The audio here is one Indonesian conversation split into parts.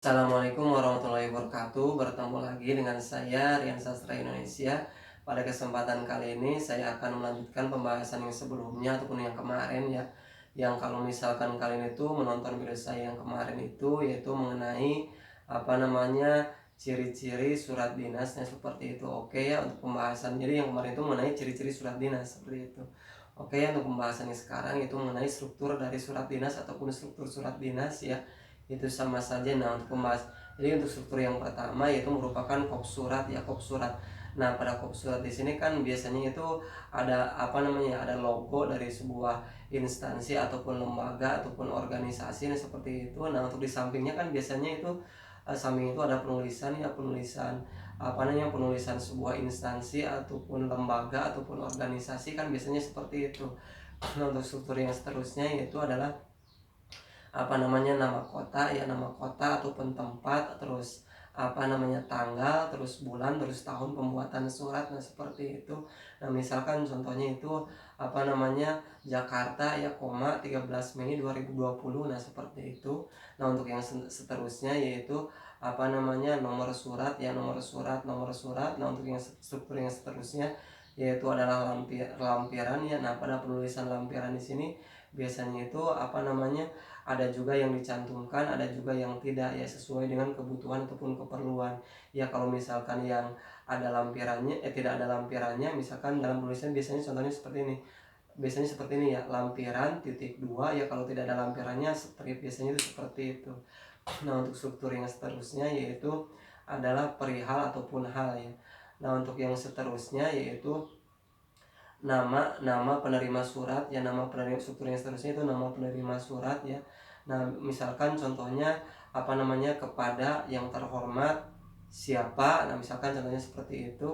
Assalamualaikum warahmatullahi wabarakatuh. Bertemu lagi dengan saya Rian Sastra Indonesia. Pada kesempatan kali ini saya akan melanjutkan pembahasan yang sebelumnya ataupun yang kemarin ya. Yang kalau misalkan kalian itu menonton video saya yang kemarin itu yaitu mengenai ciri-ciri surat dinasnya seperti itu. Oke ya untuk pembahasan. Jadi yang kemarin itu mengenai ciri-ciri surat dinas seperti itu. Oke ya untuk pembahasannya sekarang itu mengenai struktur dari surat dinas ataupun struktur surat dinas ya, itu sama saja. Nah untuk membahas, jadi untuk struktur yang pertama yaitu merupakan kop surat ya, kop surat. Nah pada kop surat di sini kan biasanya itu ada logo dari sebuah instansi ataupun lembaga ataupun organisasi nah, seperti itu. Nah untuk di sampingnya kan biasanya itu samping itu ada penulisan ya, penulisan sebuah instansi ataupun lembaga ataupun organisasi kan biasanya seperti itu. Nah untuk struktur yang seterusnya yaitu adalah nama kota ya, nama kota ataupun tempat, terus tanggal, terus bulan, terus tahun pembuatan surat. Nah seperti itu. Nah misalkan contohnya itu Jakarta ya, 13 Mei 2020. Nah seperti itu. Nah untuk yang seterusnya yaitu nomor surat ya, nomor surat. Nah untuk yang struktur yang seterusnya yaitu adalah lampiran ya. Nah pada penulisan lampiran di sini biasanya itu ada juga yang dicantumkan, ada juga yang tidak ya, sesuai dengan kebutuhan ataupun keperluan. Ya kalau misalkan yang ada lampirannya tidak ada lampirannya, misalkan dalam tulisan biasanya contohnya seperti ini. Biasanya seperti ini ya, lampiran titik dua ya, kalau tidak ada lampirannya strip, biasanya itu seperti itu. Nah untuk struktur yang seterusnya yaitu adalah perihal ataupun hal ya. Nah untuk yang seterusnya yaitu nama penerima surat ya, nama penerima. Struktur yang seterusnya itu nama penerima surat ya. Nah misalkan contohnya kepada yang terhormat siapa. Nah misalkan contohnya seperti itu.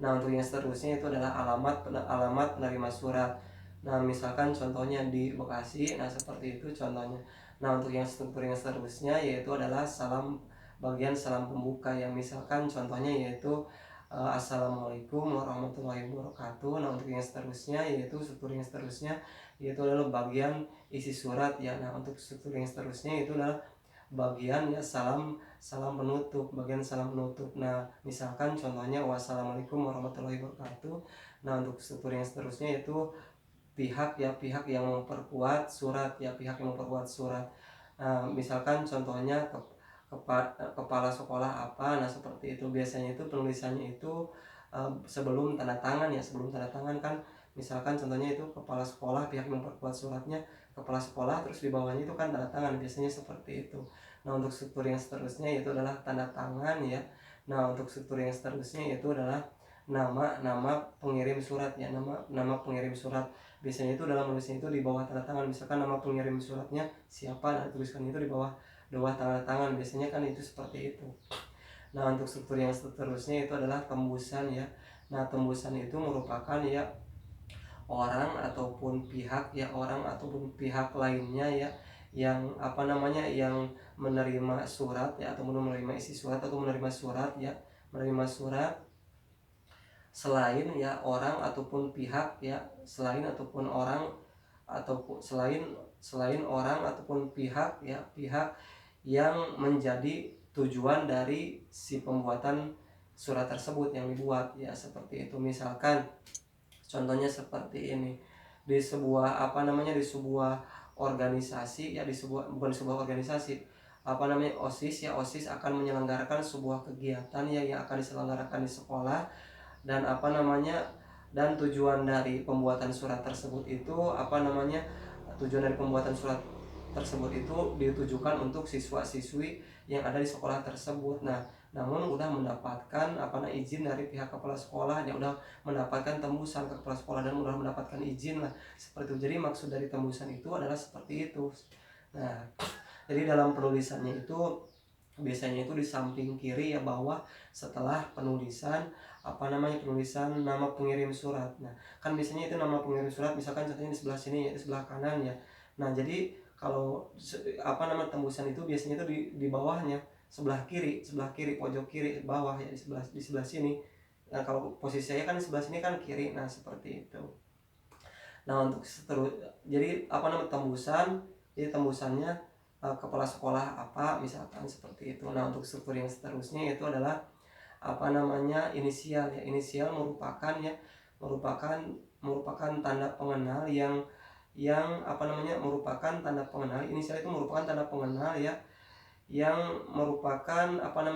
Nah untuk yang seterusnya itu adalah alamat penerima surat. Nah misalkan contohnya di Bekasi. Nah seperti itu contohnya. Nah untuk yang struktur yang seterusnya yaitu adalah bagian salam pembuka yang misalkan contohnya yaitu Assalamualaikum warahmatullahi wabarakatuh. Nah untuk yang seterusnya yaitu struktur yang seterusnya yaitu adalah bagian isi surat ya. Nah untuk struktur yang seterusnya itu adalah bagian ya, salam salam penutup, bagian salam penutup. Nah misalkan contohnya wassalamualaikum warahmatullahi wabarakatuh. Nah untuk struktur yang seterusnya yaitu pihak yang memperkuat surat ya, pihak yang memperkuat surat. Nah misalkan contohnya kepala sekolah apa. Nah seperti itu. Biasanya itu penulisannya itu sebelum tanda tangan ya, sebelum tanda tangan kan. Misalkan contohnya itu kepala sekolah, pihak yang memperkuat suratnya kepala sekolah, terus di bawahnya itu kan tanda tangan, biasanya seperti itu. Nah untuk struktur yang seterusnya yaitu adalah tanda tangan ya. Nah untuk struktur yang seterusnya yaitu adalah nama pengirim surat ya, nama pengirim surat. Biasanya itu dalam tulisan itu di bawah tanda tangan. Misalkan nama pengirim suratnya siapa, nah tuliskan itu di bawah tanda tangan, biasanya kan itu seperti itu. Nah untuk struktur yang seterusnya itu adalah tembusan ya. Nah tembusan itu merupakan ya orang ataupun pihak lainnya ya, yang yang menerima surat ya, atau menerima isi surat atau menerima surat ya, menerima surat selain ya orang ataupun pihak ya, selain ataupun orang ataupun selain orang ataupun pihak ya, pihak yang menjadi tujuan dari si pembuatan surat tersebut yang dibuat ya, seperti itu. Misalkan contohnya seperti ini, di sebuah di sebuah organisasi ya, bukan sebuah organisasi, OSIS ya, OSIS akan menyelenggarakan sebuah kegiatan ya, yang akan diselenggarakan di sekolah. Dan dan tujuan dari pembuatan surat tersebut itu tujuan dari pembuatan surat tersebut itu ditujukan untuk siswa-siswi yang ada di sekolah tersebut. Nah namun udah mendapatkan izin dari pihak kepala sekolah, yang udah mendapatkan tembusan ke kepala sekolah dan udah mendapatkan izin lah, seperti itu. Jadi maksud dari tembusan itu adalah seperti itu. Nah jadi dalam penulisannya itu biasanya itu di samping kiri ya, bawah setelah penulisan penulisan nama pengirim surat. Nah kan biasanya itu nama pengirim surat, misalkan contohnya di sebelah sini ya, di sebelah kanan ya. Nah jadi kalau tembusan itu biasanya itu di bawahnya, sebelah kiri pojok kiri bawah ya, di sebelah sini. Nah kalau posisi saya kan di sebelah sini kan kiri. Nah seperti itu. Nah untuk jadi tembusan, jadi tembusannya kepala sekolah apa misalkan seperti itu. Nah, untuk struktur yang seterusnya itu adalah inisial ya. Inisial merupakan tanda pengenal yang merupakan tanda pengenal. Inisial itu merupakan tanda pengenal ya, yang merupakan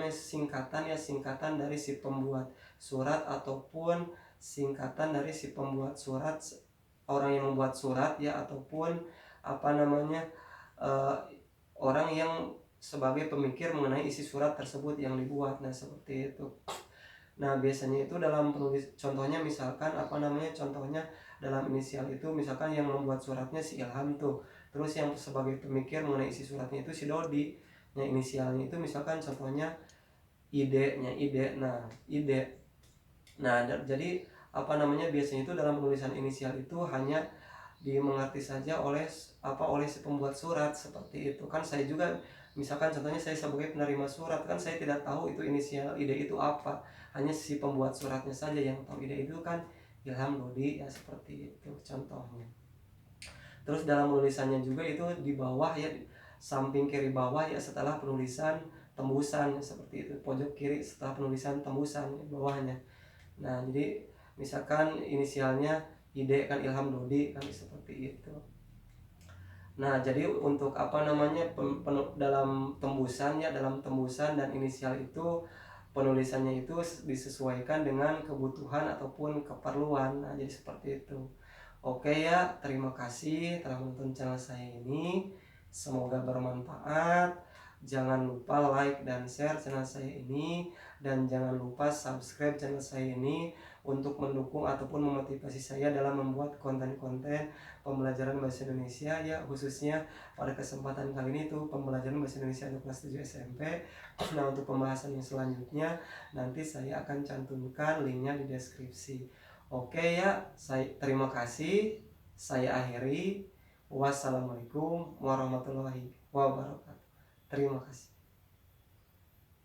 singkatan dari si pembuat surat ataupun singkatan dari si pembuat surat, orang yang membuat surat ya, ataupun uh, orang yang sebagai pemikir mengenai isi surat tersebut yang dibuat. Nah, seperti itu. Nah, biasanya itu dalam contohnya misalkan contohnya dalam inisial itu misalkan yang membuat suratnya si Ilham tuh, terus yang sebagai pemikir mengenai isi suratnya itu si Dodi. Nah, inisialnya itu misalkan contohnya ide. Nah, jadi biasanya itu dalam penulisan inisial itu hanya dimengerti saja oleh si pembuat surat seperti itu. Kan saya juga misalkan contohnya saya sebagai penerima surat, kan saya tidak tahu itu inisial ide itu apa, hanya si pembuat suratnya saja yang tahu ide itu kan Ilham Dodi ya, seperti itu contohnya. Terus dalam penulisannya juga itu di bawah ya, samping kiri bawah ya, setelah penulisan tembusan seperti itu, pojok kiri setelah penulisan tembusan ya, bawahnya. Nah, jadi misalkan inisialnya ide kan Ilham Dodi kan seperti itu. Nah, jadi untuk dalam tembusan ya, dalam tembusan dan inisial itu penulisannya itu disesuaikan dengan kebutuhan ataupun keperluan. Nah, jadi seperti itu. Oke ya, terima kasih telah menonton channel saya ini. Semoga bermanfaat. Jangan lupa like dan share channel saya ini, dan jangan lupa subscribe channel saya ini untuk mendukung ataupun memotivasi saya dalam membuat konten-konten pembelajaran bahasa Indonesia ya, khususnya pada kesempatan kali ini itu pembelajaran bahasa Indonesia untuk kelas 7 SMP. Nah, untuk pembahasan yang selanjutnya nanti saya akan cantumkan linknya di deskripsi. Oke ya, saya terima kasih. Saya akhiri. Wassalamualaikum warahmatullahi wabarakatuh. Terima kasih.